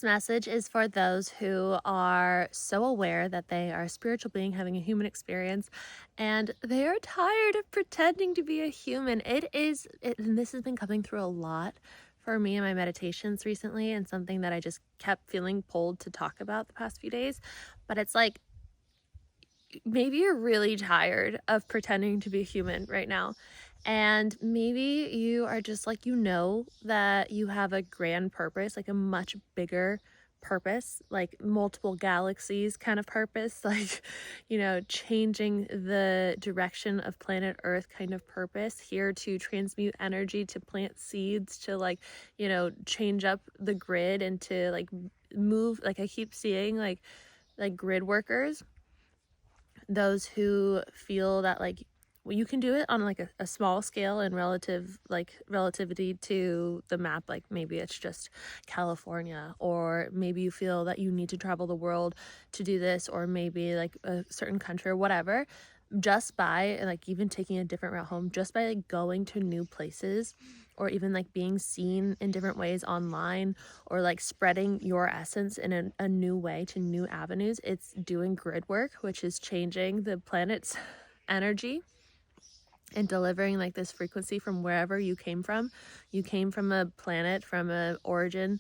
This message is for those who are so aware that they are a spiritual being having a human experience and they are tired of pretending to be a human. And this has been coming through a lot for me in my meditations recently, and something that I just kept feeling pulled to talk about the past few days. But it's like, maybe you're really tired of pretending to be human right now. And maybe you are just like, that you have a grand purpose, like a much bigger purpose, like multiple galaxies kind of purpose, like, changing the direction of planet Earth kind of purpose, here to transmute energy, to plant seeds, to change up the grid, and to move, like I keep seeing like grid workers, those who feel that you can do it on like a small scale and relativity to the map, like maybe it's just California, or maybe you feel that you need to travel the world to do this, or maybe like a certain country or whatever, just by like even taking a different route home, just by like going to new places, or even like being seen in different ways online, or like spreading your essence in a new way to new avenues. It's doing grid work, which is changing the planet's energy and delivering like this frequency from wherever you came from. You came from a planet, from a origin,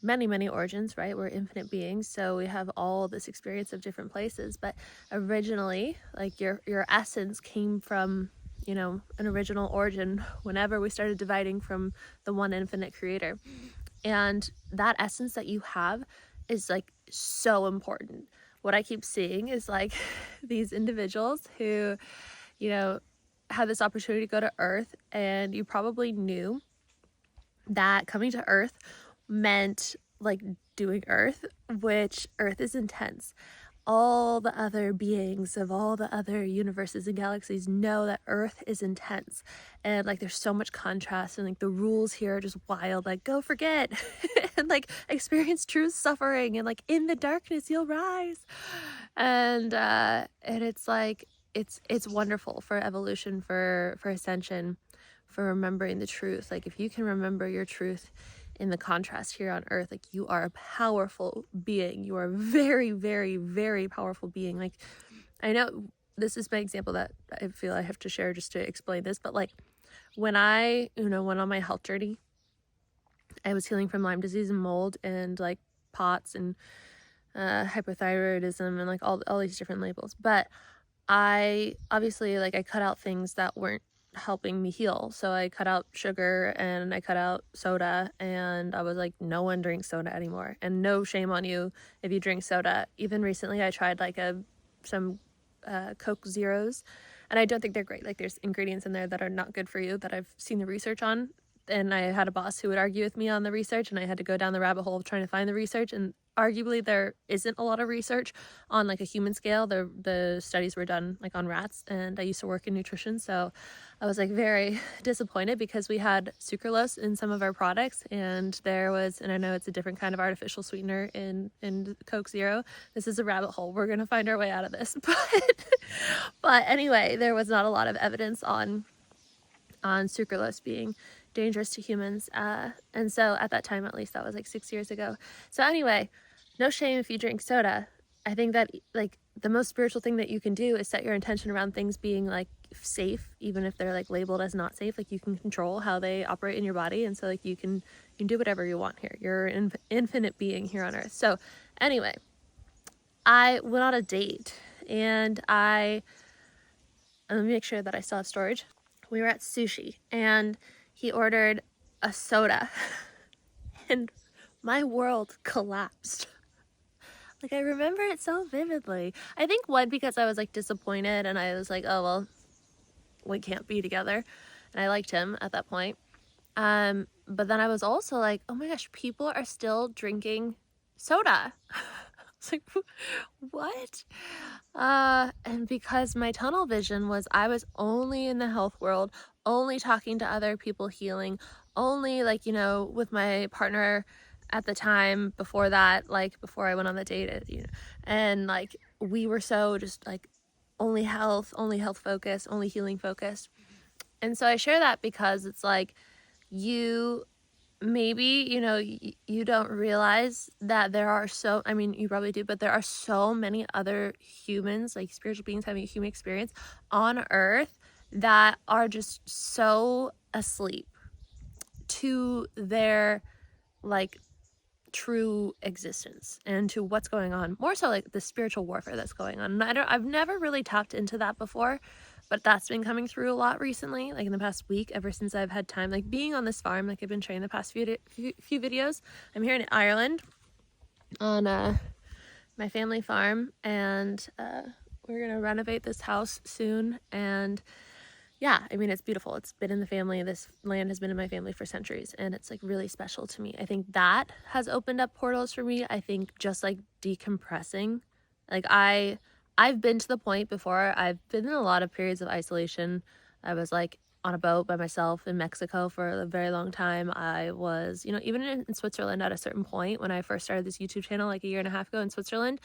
many origins, right? We're infinite beings, so we have all this experience of different places, but originally, like your essence came from an original origin whenever we started dividing from the one infinite creator. And that essence that you have is like so important. What I keep seeing is like these individuals who had this opportunity to go to Earth, and you probably knew that coming to Earth meant like doing Earth, which Earth is intense. All the other beings of all the other universes and galaxies know that Earth is intense, and like there's so much contrast, and like the rules here are just wild, like go forget and like experience true suffering, and like in the darkness you'll rise. And it's like it's wonderful for evolution, for ascension, for remembering the truth. Like if you can remember your truth in the contrast here on Earth, like you are a powerful being. You are a very, very, very powerful being. Like, I know this is my example that I feel I have to share just to explain this, but like when I went on my health journey, I was healing from Lyme disease and mold and like POTS and hypothyroidism and like all these different labels. But I obviously, like, I cut out things that weren't helping me heal. So I cut out sugar and I cut out soda, and I was like, no one drinks soda anymore. And no shame on you if you drink soda. Even recently I tried like some Coke Zeros, and I don't think they're great. Like there's ingredients in there that are not good for you that I've seen the research on. And I had a boss who would argue with me on the research, and I had to go down the rabbit hole of trying to find the research, and arguably there isn't a lot of research on like a human scale. The studies were done like on rats, and I used to work in nutrition, so I was like very disappointed because we had sucralose in some of our products, and I know it's a different kind of artificial sweetener in Coke Zero. This is a rabbit hole. We're gonna find our way out of this. But anyway, there was not a lot of evidence on sucralose being dangerous to humans, and so at that time, at least, that was like 6 years ago. So anyway, no shame if you drink soda. I think that like the most spiritual thing that you can do is set your intention around things being like safe, even if they're like labeled as not safe. Like you can control how they operate in your body, and so like you can do whatever you want here. You're an infinite being here on Earth. So anyway, I went on a date, and let me make sure that I still have storage. We were at sushi, and he ordered a soda, and my world collapsed. Like, I remember it so vividly. I think one, because I was like disappointed, and I was like, oh well, we can't be together, and I liked him at that point. But then I was also like, oh my gosh, people are still drinking soda. It's like, what? And because my tunnel vision was, I was only in the health world, only talking to other people healing, only like, with my partner at the time before that, like before I went on the date, and like we were so just like only health focused, only healing focused. And so I share that because it's like, you maybe, you don't realize that there are I mean, you probably do, but there are so many other humans, like spiritual beings having a human experience on Earth that are just so asleep to their like true existence and to what's going on, more so like the spiritual warfare that's going on. And I've never really tapped into that before, but that's been coming through a lot recently, like in the past week, ever since I've had time, like being on this farm, like I've been sharing the past few videos. I'm here in Ireland on my family farm, and we're gonna renovate this house soon. And yeah, I mean, it's beautiful. It's been in the family. This land has been in my family for centuries, and it's like really special to me. I think that has opened up portals for me. I think just like decompressing, like I've been to the point before. I've been in a lot of periods of isolation. I was like on a boat by myself in Mexico for a very long time. I was, even in Switzerland at a certain point when I first started this YouTube channel like a year and a half ago in Switzerland.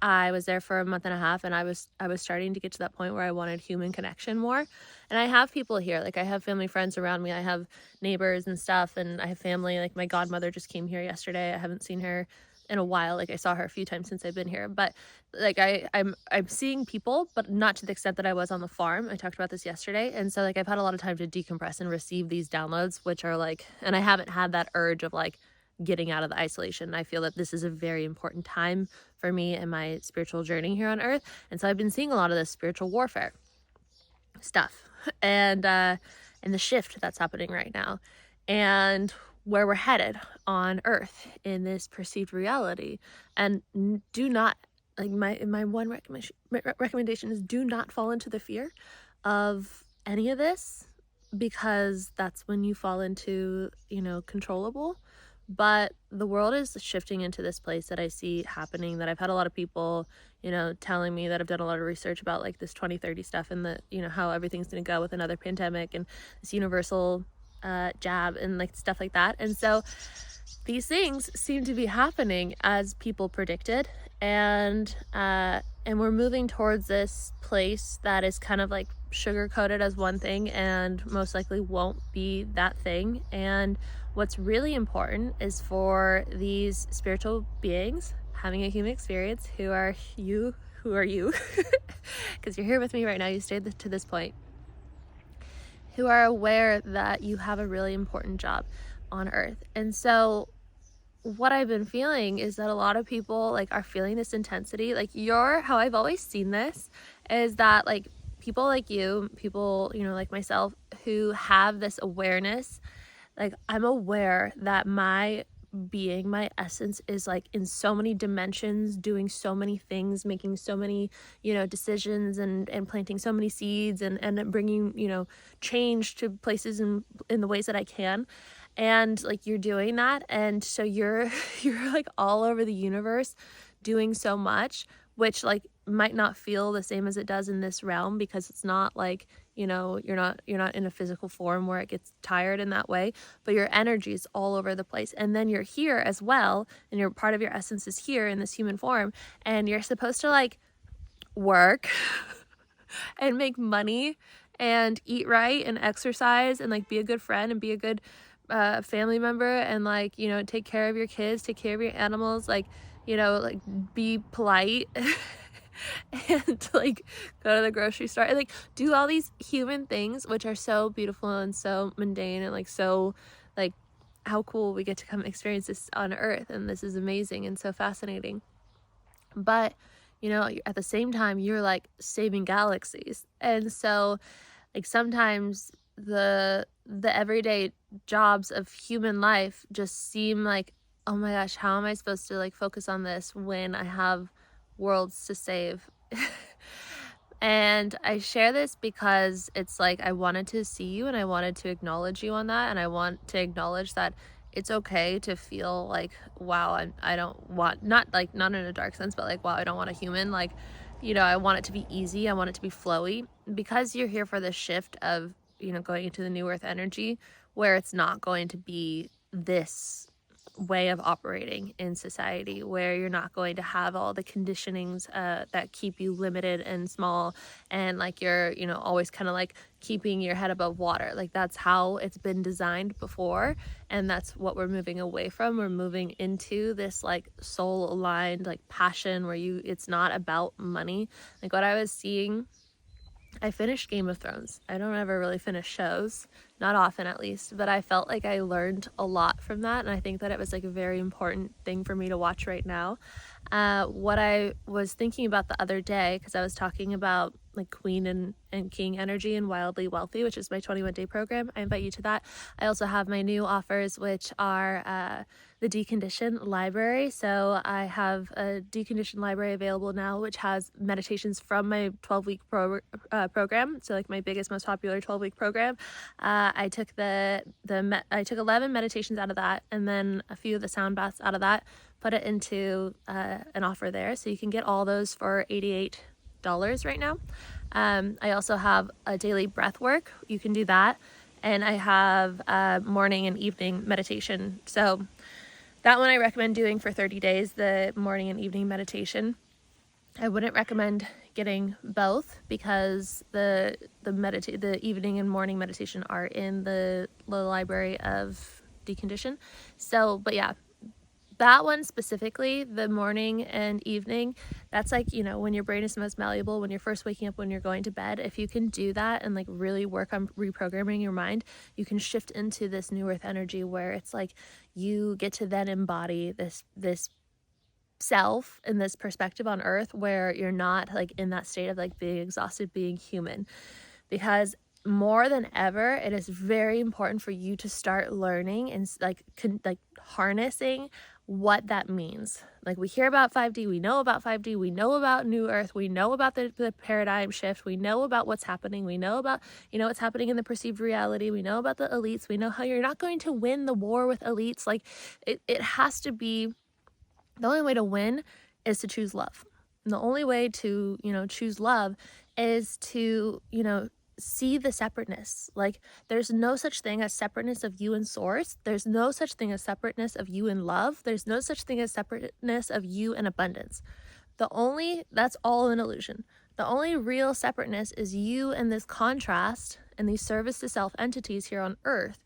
I was there for a month and a half, and I was starting to get to that point where I wanted human connection more. And I have people here, like I have family friends around me. I have neighbors and stuff, and I have family. Like my godmother just came here yesterday. I haven't seen her in a while. Like I saw her a few times since I've been here, but like I'm seeing people, but not to the extent that I was on the farm. I talked about this yesterday. And so like I've had a lot of time to decompress and receive these downloads, which are like, and I haven't had that urge of like getting out of the isolation. I feel that this is a very important time for me and my spiritual journey here on earth. And so I've been seeing a lot of this spiritual warfare stuff and the shift that's happening right now and where we're headed on earth in this perceived reality. And do not, like, my one recommendation is do not fall into the fear of any of this, because that's when you fall into controllable. But the world is shifting into this place that I see happening, that I've had a lot of people telling me, that I've done a lot of research about like this 2030 stuff, and the how everything's going to go with another pandemic and this universal jab and like stuff like that. And so these things seem to be happening as people predicted, and we're moving towards this place that is kind of like sugar coated as one thing and most likely won't be that thing. And what's really important is for these spiritual beings having a human experience, who are you because you're here with me right now, you stayed to this point, who are aware that you have a really important job on earth. And so what I've been feeling is that a lot of people like are feeling this intensity. Like how I've always seen this is that like people like you, people like myself, who have this awareness, like I'm aware that my being, my essence is like in so many dimensions, doing so many things, making so many decisions, and planting so many seeds, and bringing change to places in the ways that I can. And like you're doing that, and so you're like all over the universe doing so much, which like might not feel the same as it does in this realm, because it's not like you're not in a physical form where it gets tired in that way, but your energy is all over the place. And then you're here as well, and your part of your essence is here in this human form, and you're supposed to like work and make money and eat right and exercise and like be a good friend and be a good family member, and like take care of your kids, take care of your animals, like like be polite and like go to the grocery store and like do all these human things, which are so beautiful and so mundane, and like so like how cool we get to come experience this on earth. And this is amazing and so fascinating. But at the same time, you're like saving galaxies. And so like sometimes the everyday jobs of human life just seem like, oh my gosh, how am I supposed to like focus on this when I have worlds to save? And I share this because it's like I wanted to see you, and I wanted to acknowledge you on that, and I want to acknowledge that it's okay to feel like, wow, I don't want, not in a dark sense, but like, wow, I don't want a human. Like, I want it to be easy. I want it to be flowy, because you're here for the shift of, going into the new earth energy, where it's not going to be this way of operating in society, where you're not going to have all the conditionings that keep you limited and small, and like you're, you know, always kind of like keeping your head above water. Like that's how it's been designed before, and that's what we're moving away from. We're moving into this like soul aligned like passion where it's not about money. Like what I was seeing, I finished Game of Thrones. I don't ever really finish shows, not often at least, but I felt like I learned a lot from that, and I think that it was like a very important thing for me to watch right now. What I was thinking about the other day, because I was talking about like Queen and King energy and Wildly Wealthy, which is my 21-day program. I invite you to that. I also have my new offers, which are the Decondition library. So I have a Decondition library available now, which has meditations from my 12-week program. So like my biggest, most popular 12-week program. I took I took 11 meditations out of that, and then a few of the sound baths out of that, put it into an offer there. So you can get all those for $88 right now. I also have a daily breath work. You can do that. And I have morning and evening meditation. So that one I recommend doing for 30 days, the morning and evening meditation. I wouldn't recommend getting both because the evening and morning meditation are in the library of Decondition. So, but yeah, that one specifically, the morning and evening, that's like, you know, when your brain is most malleable, when you're first waking up, when you're going to bed. If you can do that and like really work on reprogramming your mind, you can shift into this new earth energy where it's like you get to then embody this self and this perspective on earth where you're not like in that state of like being exhausted, being human. Because more than ever, it is very important for you to start learning and like harnessing what that means. Like we hear about 5D, we know about 5D, we know about New Earth, we know about the paradigm shift, we know about what's happening, we know about, you know, what's happening in the perceived reality, we know about the elites, we know how you're not going to win the war with elites. Like it has to be, the only way to win is to choose love. And the only way to, you know, choose love is to, you know, see the separateness. Like there's no such thing as separateness of you and source. There's no such thing as separateness of you and love. There's no such thing as separateness of you and abundance. That's all an illusion. The only real separateness is you and this contrast and these service to self entities here on earth.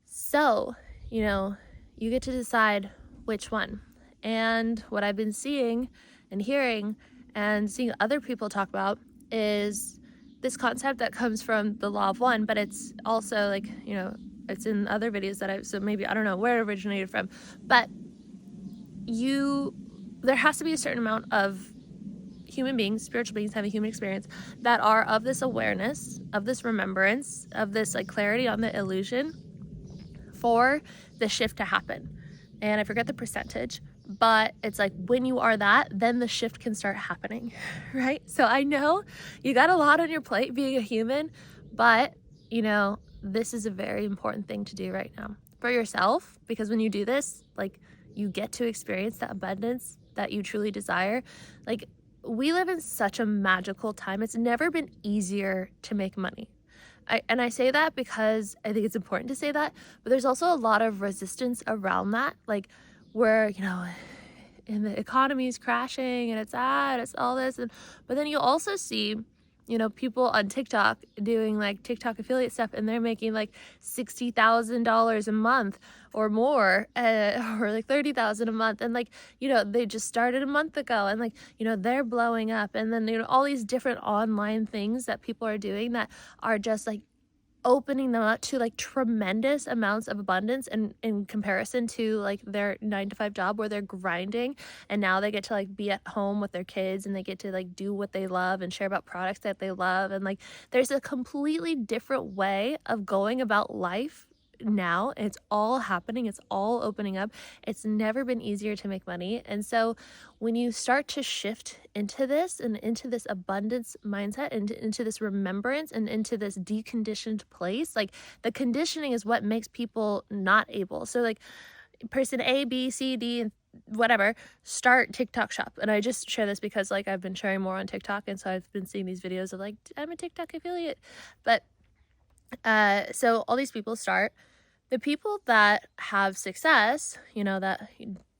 So, you know, you get to decide which one. And what I've been seeing and hearing and seeing other people talk about is this concept that comes from the law of one, but it's also like, you know, it's in other videos that so maybe, I don't know where it originated from, but there has to be a certain amount of human beings, spiritual beings having human experience that are of this awareness, of this remembrance, of this like clarity on the illusion for the shift to happen. And I forget the percentage, but it's like when you are that, then the shift can start happening, right? So I know you got a lot on your plate being a human, but you know, this is a very important thing to do right now for yourself, because when you do this, like you get to experience that abundance that you truly desire. Like we live in such a magical time. It's never been easier to make money. I say that because I think it's important to say that, but there's also a lot of resistance around that, like where, you know, and the economy is crashing and it's all this. But then you also see, you know, people on TikTok doing like TikTok affiliate stuff, and they're making like $60,000 a month or more, or like $30,000 a month. And like, you know, they just started a month ago, and like, you know, they're blowing up. And then, you know, all these different online things that people are doing that are just like opening them up to like tremendous amounts of abundance, and in comparison to like their 9-to-5 job where they're grinding, and now they get to like be at home with their kids, and they get to like do what they love and share about products that they love. And like there's a completely different way of going about life now. It's all happening, it's all opening up. It's never been easier to make money. And so when you start to shift into this and into this abundance mindset and into this remembrance and into this deconditioned place, like the conditioning is what makes people not able. So like person A, B, C, D, and whatever, start TikTok shop. And I just share this because like I've been sharing more on TikTok, and so I've been seeing these videos of like, I'm a TikTok affiliate. But so all these people start, The people that have success, that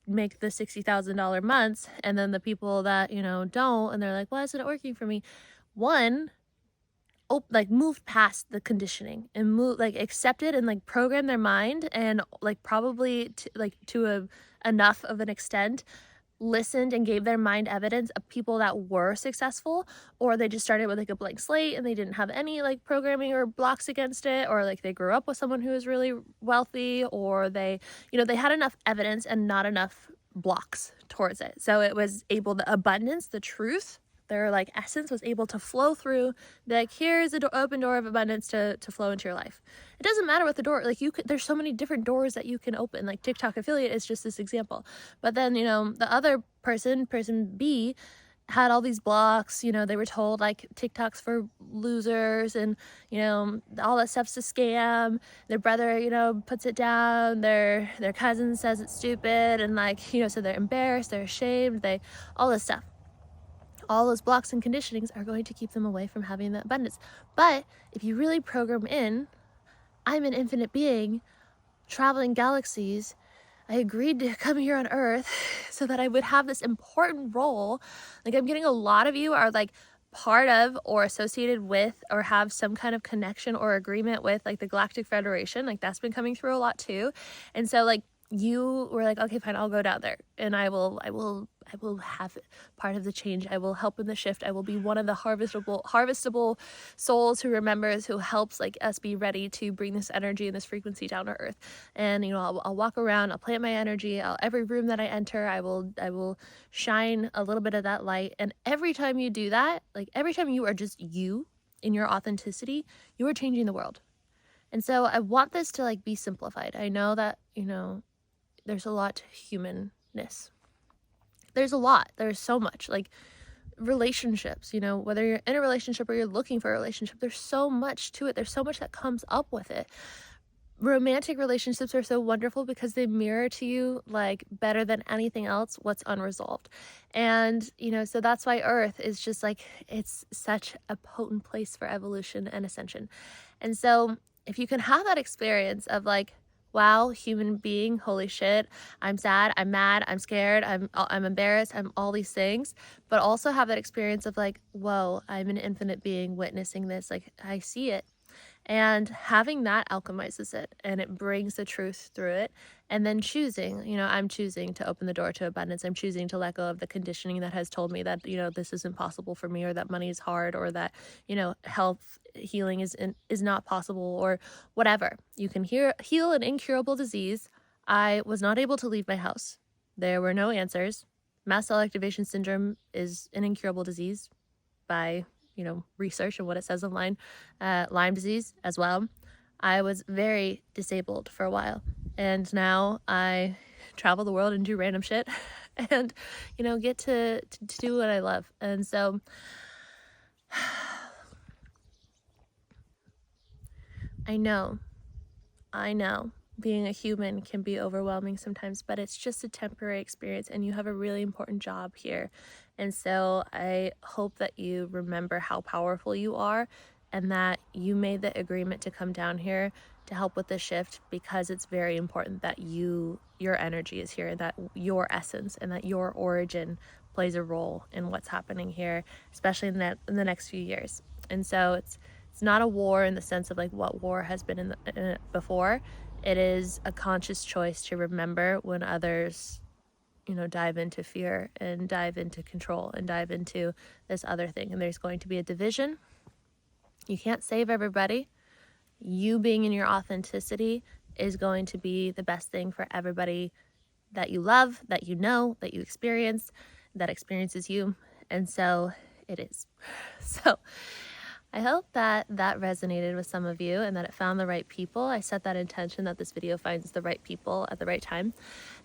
make the $60,000 months, and then the people that, don't, and they're like, why isn't it working for me? One, moved past the conditioning and accepted and program their mind, and probably to enough of an extent listened and gave their mind evidence of people that were successful, or they just started with a blank slate and they didn't have any programming or blocks against it, or they grew up with someone who was really wealthy, or they had enough evidence and not enough blocks towards it. So it was able, the abundance, the truth, their essence was able to flow through. Here's an open door of abundance to flow into your life. It doesn't matter what the door, there's so many different doors that you can open. TikTok affiliate is just this example. But then, the other person B, had all these blocks. They were told TikTok's for losers, and all that stuff's a scam. Their brother puts it down, their cousin says it's stupid, and so they're embarrassed, they're ashamed, all this stuff. All those blocks and conditionings are going to keep them away from having that abundance. But if you really program in, I'm an infinite being traveling galaxies, I agreed to come here on Earth so that I would have this important role. I'm getting a lot of you are part of or associated with or have some kind of connection or agreement with the Galactic Federation. That's been coming through a lot too. And so you were okay, fine, I'll go down there, and I will have part of the change. I will help in the shift. I will be one of the harvestable souls who remembers, who helps us be ready to bring this energy and this frequency down to Earth. And I'll walk around, I'll plant my energy. Every room that I enter, I will shine a little bit of that light. And every time you do that, every time you are just you in your authenticity, you are changing the world. And so I want this to be simplified. I know that there's a lot to humanness. There's a lot. There's so much. Relationships, whether you're in a relationship or you're looking for a relationship, there's so much to it. There's so much that comes up with it. Romantic relationships are so wonderful because they mirror to you better than anything else what's unresolved. And so that's why Earth is just it's such a potent place for evolution and ascension. And so if you can have that experience of wow, human being, holy shit, I'm sad, I'm mad, I'm scared, I'm embarrassed, I'm all these things, but also have that experience of whoa, I'm an infinite being witnessing this, I see it. And having that alchemizes it, and it brings the truth through it. And then choosing, I'm choosing to open the door to abundance. I'm choosing to let go of the conditioning that has told me that, this isn't possible for me, or that money is hard, or that, health healing is not possible, or whatever. You can heal an incurable disease. I was not able to leave my house. There were no answers. Mast cell activation syndrome is an incurable disease by research and what it says online. Lyme disease as well. I was very disabled for a while, and now I travel the world and do random shit and get to do what I love. And so I know being a human can be overwhelming sometimes, but it's just a temporary experience, and you have a really important job here. And so I hope that you remember how powerful you are, and that you made the agreement to come down here to help with the shift, because it's very important that your energy is here, and that your essence and that your origin plays a role in what's happening here, especially in the next few years. And so it's not a war in the sense of what war has been in it before. It is a conscious choice to remember when others, dive into fear and dive into control and dive into this other thing. And there's going to be a division. You can't save everybody. You being in your authenticity is going to be the best thing for everybody that you love, that that you experience, that experiences you. And so it is. So I hope that resonated with some of you, and that it found the right people. I set that intention that this video finds the right people at the right time.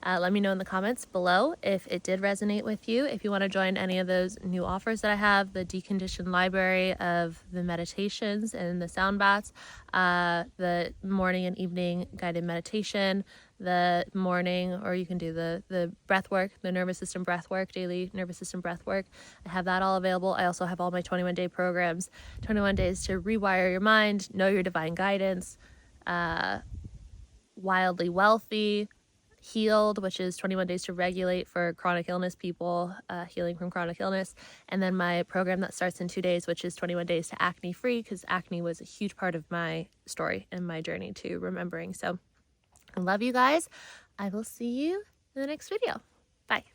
Let me know in the comments below if it did resonate with you. If you want to join any of those new offers that I have, the deconditioned library of the meditations and the sound baths, the morning and evening guided meditation, the morning, or you can do the breath work, the nervous system breath work, daily nervous system breath work. I have that all available. I also have all my 21-day programs, 21 days to rewire your mind, know your divine guidance, Wildly Wealthy, Healed, which is 21 Days to Regulate for chronic illness people, healing from chronic illness. And then my program that starts in 2 days, which is 21 Days to Acne Free, because acne was a huge part of my story and my journey to remembering. So I love you guys. I will see you in the next video. Bye.